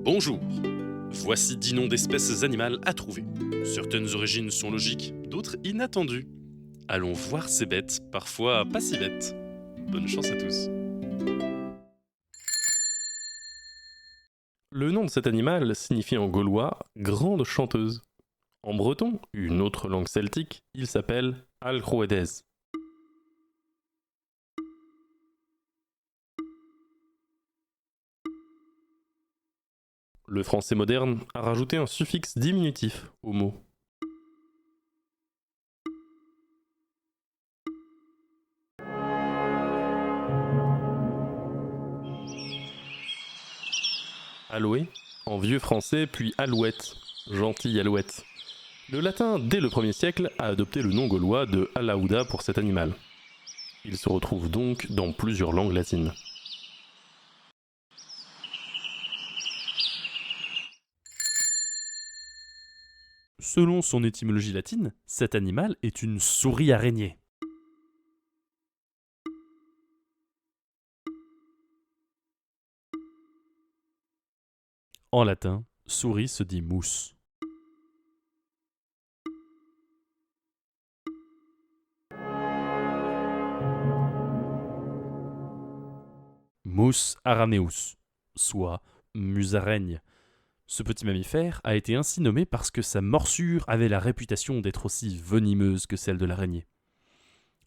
Bonjour. Voici 10 noms d'espèces animales à trouver. Certaines origines sont logiques, d'autres inattendues. Allons voir ces bêtes, parfois pas si bêtes. Bonne chance à tous. Le nom de cet animal signifie en gaulois grande chanteuse. En breton, une autre langue celtique, il s'appelle Alroedez. Le français moderne a rajouté un suffixe diminutif au mot. Aloé, en vieux français, puis alouette, gentille alouette. Le latin, dès le 1er siècle, a adopté le nom gaulois de Alauda pour cet animal. Il se retrouve donc dans plusieurs langues latines. Selon son étymologie latine, cet animal est une souris-araignée. En latin, souris se dit mus. Mus araneus, soit musaraigne. Ce petit mammifère a été ainsi nommé parce que sa morsure avait la réputation d'être aussi venimeuse que celle de l'araignée.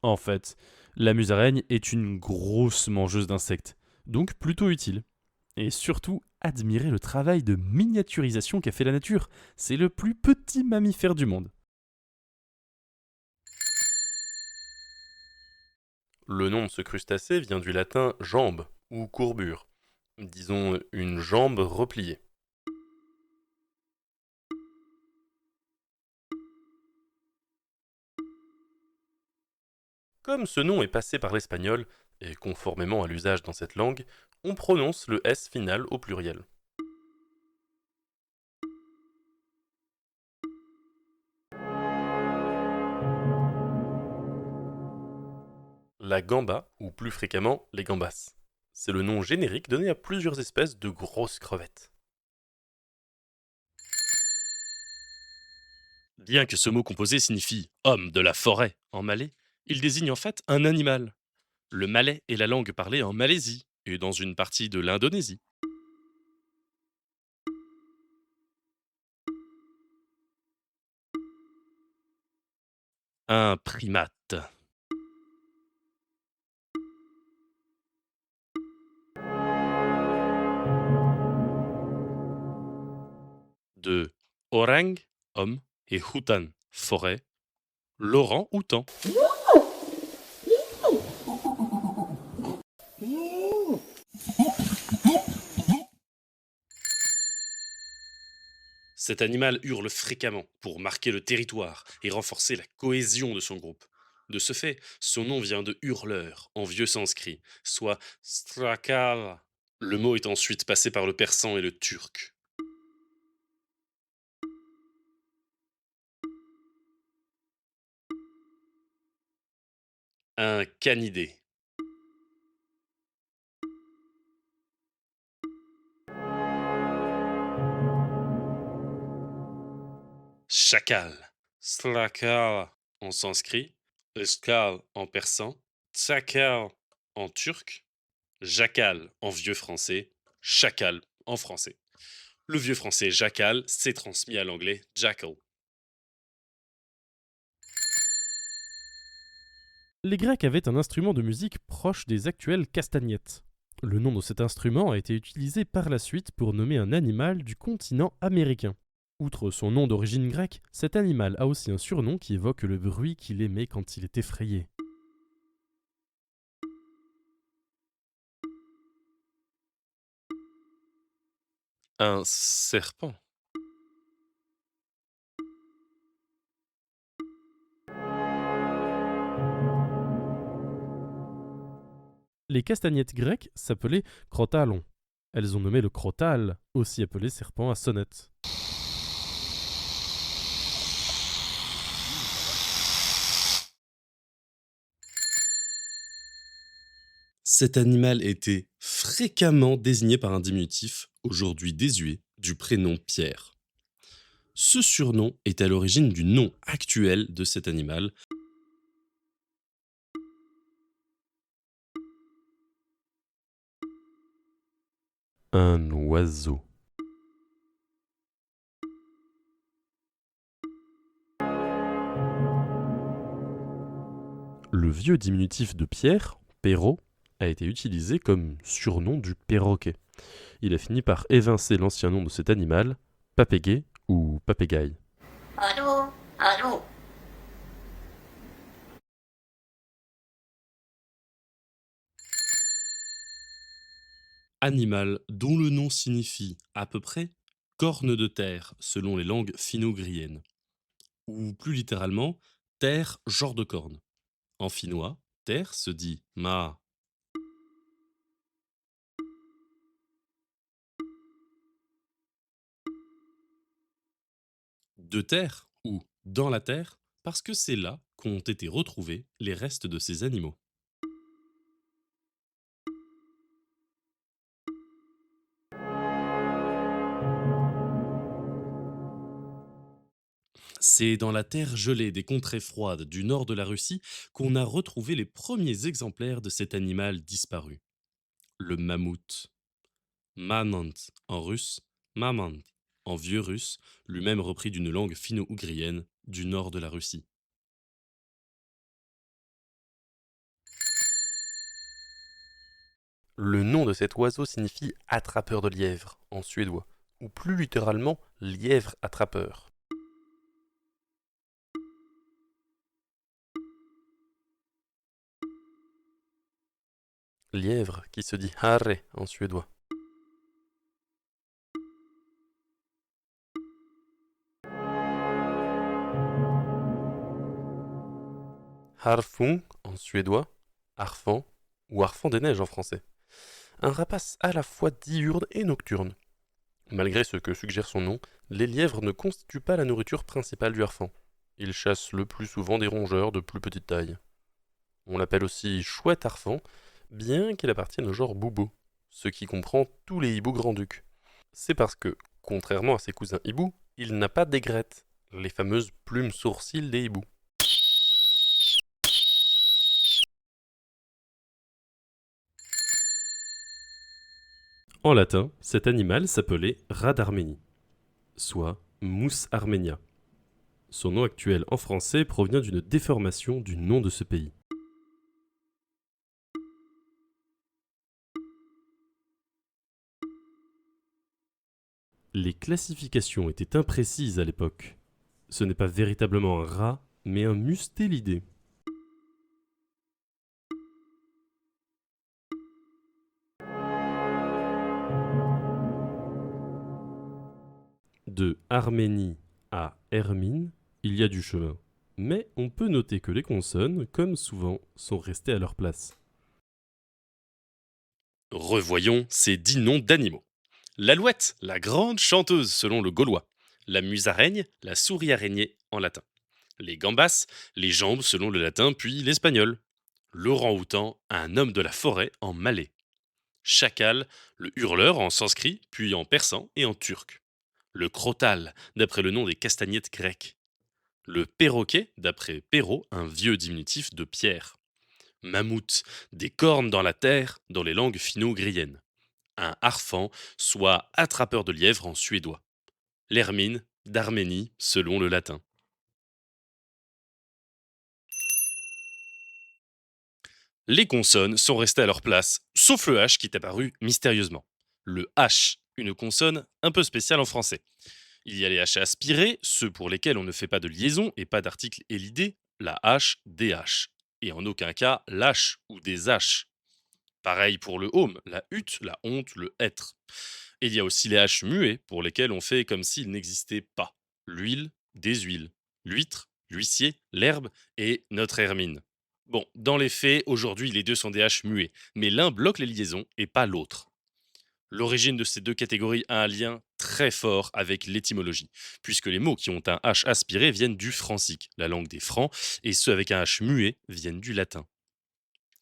En fait, la musaraigne est une grosse mangeuse d'insectes, donc plutôt utile. Et surtout, admirez le travail de miniaturisation qu'a fait la nature. C'est le plus petit mammifère du monde. Le nom de ce crustacé vient du latin jambe ou courbure. Disons une jambe repliée. Comme ce nom est passé par l'espagnol, et conformément à l'usage dans cette langue, on prononce le S final au pluriel. La gamba, ou plus fréquemment les gambas. C'est le nom générique donné à plusieurs espèces de grosses crevettes. Bien que ce mot composé signifie homme de la forêt en malais, il désigne en fait un animal. Le malais est la langue parlée en Malaisie et dans une partie de l'Indonésie. Un primate. De orang, homme, et hutan, forêt, l'orang-outan. Cet animal hurle fréquemment pour marquer le territoire et renforcer la cohésion de son groupe. De ce fait, son nom vient de hurleur en vieux sanskrit, soit strakal. Le mot est ensuite passé par le persan et le turc. Un canidé. Chacal. Slakal en sanskrit, Eskal en persan, Tsakal en turc, Jacal en vieux français, Chacal en français. Le vieux français jacal s'est transmis à l'anglais jackal. Les Grecs avaient un instrument de musique proche des actuelles castagnettes. Le nom de cet instrument a été utilisé par la suite pour nommer un animal du continent américain. Outre son nom d'origine grecque, cet animal a aussi un surnom qui évoque le bruit qu'il émet quand il est effrayé. Un serpent. Les castagnettes grecques s'appelaient crotalon. Elles ont nommé le crotal, aussi appelé serpent à sonnette. Cet animal était fréquemment désigné par un diminutif, aujourd'hui désuet, du prénom Pierre. Ce surnom est à l'origine du nom actuel de cet animal. Un oiseau. Le vieux diminutif de Pierre, Perrault, a été utilisé comme surnom du perroquet. Il a fini par évincer l'ancien nom de cet animal, papéguet ou papégaille. Allô? Allô? Animal dont le nom signifie à peu près corne de terre selon les langues finno-ugriennes, ou plus littéralement terre genre de corne. En finnois, terre se dit maa. De terre ou dans la terre parce que c'est là qu'ont été retrouvés les restes de ces animaux. C'est dans la terre gelée des contrées froides du nord de la Russie qu'on a retrouvé les premiers exemplaires de cet animal disparu, le mammouth. Manant en russe, mamant en vieux russe, lui-même repris d'une langue finno-ougrienne du nord de la Russie. Le nom de cet oiseau signifie attrapeur de lièvre en suédois, ou plus littéralement lièvre attrapeur. Lièvre qui se dit hare en suédois. Harfung en suédois, harfang ou harfang des neiges en français. Un rapace à la fois diurne et nocturne. Malgré ce que suggère son nom, les lièvres ne constituent pas la nourriture principale du harfang. Ils chassent le plus souvent des rongeurs de plus petite taille. On l'appelle aussi chouette harfang, bien qu'il appartienne au genre boubo, ce qui comprend tous les hiboux grand-ducs. C'est parce que, contrairement à ses cousins hiboux, il n'a pas d'aigrette, les fameuses plumes sourcils des hiboux. En latin, cet animal s'appelait rat d'Arménie, soit Mus armenia. Son nom actuel en français provient d'une déformation du nom de ce pays. Les classifications étaient imprécises à l'époque. Ce n'est pas véritablement un rat, mais un mustélidé. De Arménie à Hermine, il y a du chemin. Mais on peut noter que les consonnes, comme souvent, sont restées à leur place. Revoyons ces 10 noms d'animaux. L'alouette, la grande chanteuse selon le gaulois. La musaraigne, la souris-araignée en latin. Les gambas, les jambes selon le latin puis l'espagnol. L'orang-outan, un homme de la forêt en malais. Chacal, le hurleur en sanskrit, puis en persan et en turc. Le crotal, d'après le nom des castagnettes grecques. Le perroquet, d'après Perrault, un vieux diminutif de pierre. Mammouth, des cornes dans la terre, dans les langues finno-ugriennes. Un harfang, soit attrapeur de lièvre en suédois. L'hermine, d'Arménie, selon le latin. Les consonnes sont restées à leur place, sauf le H qui est apparu mystérieusement. Le H, une consonne un peu spéciale en français. Il y a les H aspirés, ceux pour lesquels on ne fait pas de liaison et pas d'article élidé, la H, des H. Et en aucun cas l'H ou des H. Pareil pour le home, la hutte, la honte, le être. Et il y a aussi les H muets pour lesquels on fait comme s'ils n'existaient pas. L'huile, des huiles. L'huître, l'huissier, l'herbe et notre hermine. Bon, dans les faits, aujourd'hui les deux sont des H muets, mais l'un bloque les liaisons et pas l'autre. L'origine de ces deux catégories a un lien très fort avec l'étymologie, puisque les mots qui ont un H aspiré viennent du francique, la langue des Francs, et ceux avec un H muet viennent du latin.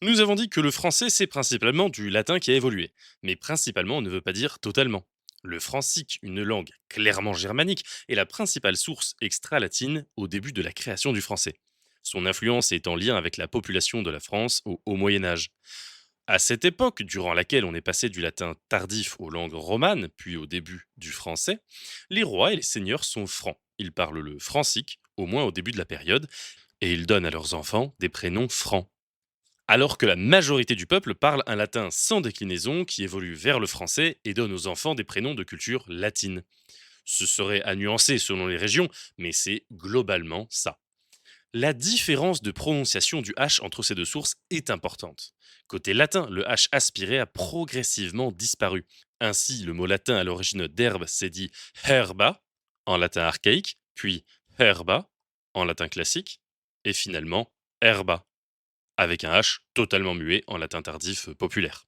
Nous avons dit que le français c'est principalement du latin qui a évolué, mais principalement ne veut pas dire totalement. Le francique, une langue clairement germanique, est la principale source extra-latine au début de la création du français. Son influence est en lien avec la population de la France au Haut Moyen Âge. À cette époque, durant laquelle on est passé du latin tardif aux langues romanes, puis au début du français, les rois et les seigneurs sont francs. Ils parlent le francique, au moins au début de la période, et ils donnent à leurs enfants des prénoms francs. Alors que la majorité du peuple parle un latin sans déclinaison qui évolue vers le français et donne aux enfants des prénoms de culture latine. Ce serait à nuancer selon les régions, mais c'est globalement ça. La différence de prononciation du H entre ces deux sources est importante. Côté latin, le H aspiré a progressivement disparu. Ainsi, le mot latin à l'origine d'herbe s'est dit herba en latin archaïque, puis herba en latin classique, et finalement herba avec un H totalement muet en latin tardif populaire.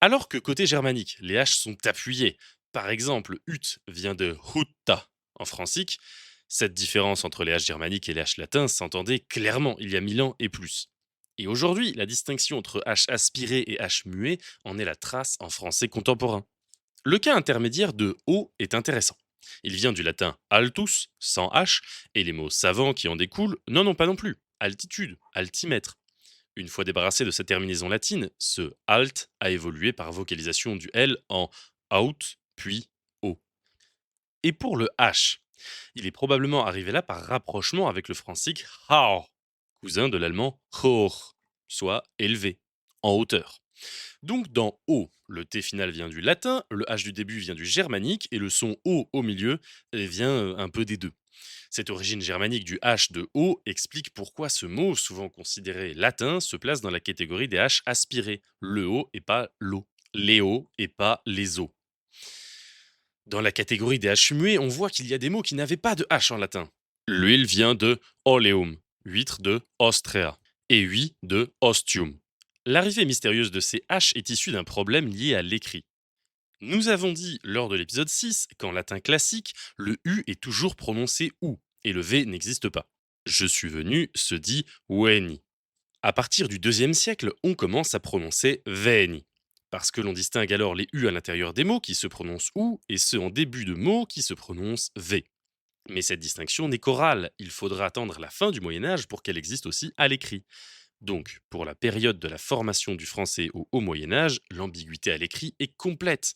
Alors que côté germanique, les H sont appuyés. Par exemple, ut vient de hutta en francique. Cette différence entre les H germaniques et les H latins s'entendait clairement il y a 1000 ans et plus. Et aujourd'hui, la distinction entre H aspiré et H muet en est la trace en français contemporain. Le cas intermédiaire de haut est intéressant. Il vient du latin altus, sans H, et les mots savants qui en découlent n'en ont pas non plus. Altitude, altimètre. Une fois débarrassé de sa terminaison latine, ce alt a évolué par vocalisation du L en out, puis O. Et pour le H, il est probablement arrivé là par rapprochement avec le francique hau, cousin de l'allemand hoch, soit élevé, en hauteur. Donc dans O, le T final vient du latin, le H du début vient du germanique et le son O au milieu vient un peu des deux. Cette origine germanique du H de O explique pourquoi ce mot, souvent considéré latin, se place dans la catégorie des H aspirés, le O et pas l'O, les O et pas les O. Dans la catégorie des H muets, on voit qu'il y a des mots qui n'avaient pas de H en latin. L'huile vient de oleum, huître de ostrea, et huit de ostium. L'arrivée mystérieuse de ces H est issue d'un problème lié à l'écrit. Nous avons dit lors de l'épisode 6 qu'en latin classique, le U est toujours prononcé OU et le V n'existe pas. Je suis venu se dit Weni. À partir du 2e siècle, on commence à prononcer Veni. Parce que l'on distingue alors les U à l'intérieur des mots qui se prononcent OU et ceux en début de mots qui se prononcent V. Mais cette distinction n'est qu'orale, il faudra attendre la fin du Moyen Âge pour qu'elle existe aussi à l'écrit. Donc, pour la période de la formation du français au Haut Moyen Âge, l'ambiguïté à l'écrit est complète.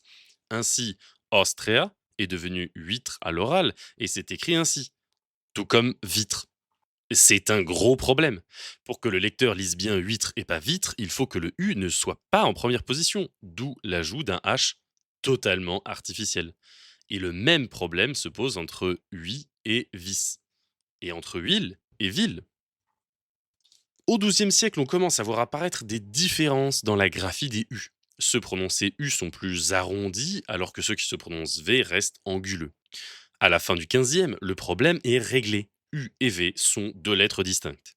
Ainsi, Austria est devenu huître à l'oral et c'est écrit ainsi, tout comme vitre. C'est un gros problème. Pour que le lecteur lise bien huître et pas vitre, il faut que le U ne soit pas en première position, d'où l'ajout d'un H totalement artificiel. Et le même problème se pose entre hui et vis, et entre huile et ville. Au XIIe siècle, on commence à voir apparaître des différences dans la graphie des U. Ceux prononcés U sont plus arrondis, alors que ceux qui se prononcent V restent anguleux. À la fin du XVe, le problème est réglé. U et V sont deux lettres distinctes.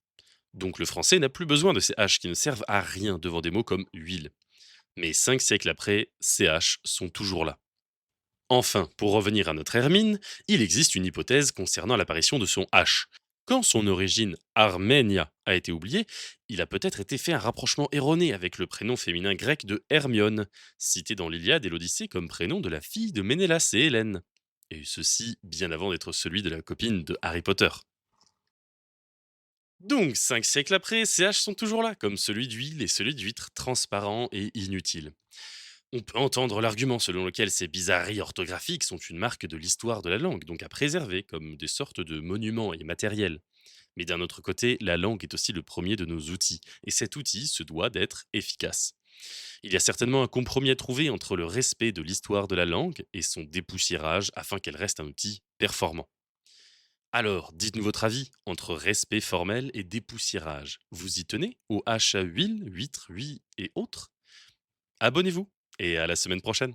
Donc le français n'a plus besoin de ces H qui ne servent à rien devant des mots comme huile. Mais 5 siècles après, ces H sont toujours là. Enfin, pour revenir à notre Hermine, il existe une hypothèse concernant l'apparition de son H. Quand son origine Armenia a été oubliée, il a peut-être été fait un rapprochement erroné avec le prénom féminin grec de Hermione, cité dans l'Iliade et l'Odyssée comme prénom de la fille de Ménélas et Hélène. Et ceci bien avant d'être celui de la copine de Harry Potter. Donc, 5 siècles après, ces H sont toujours là, comme celui d'huile et celui d'huître, transparent et inutile. On peut entendre l'argument selon lequel ces bizarreries orthographiques sont une marque de l'histoire de la langue, donc à préserver comme des sortes de monuments immatériels. Mais d'un autre côté, la langue est aussi le premier de nos outils, et cet outil se doit d'être efficace. Il y a certainement un compromis à trouver entre le respect de l'histoire de la langue et son dépoussiérage afin qu'elle reste un outil performant. Alors, dites-nous votre avis entre respect formel et dépoussiérage. Vous y tenez au H à huile, huître, huit et autres? Abonnez-vous et à la semaine prochaine.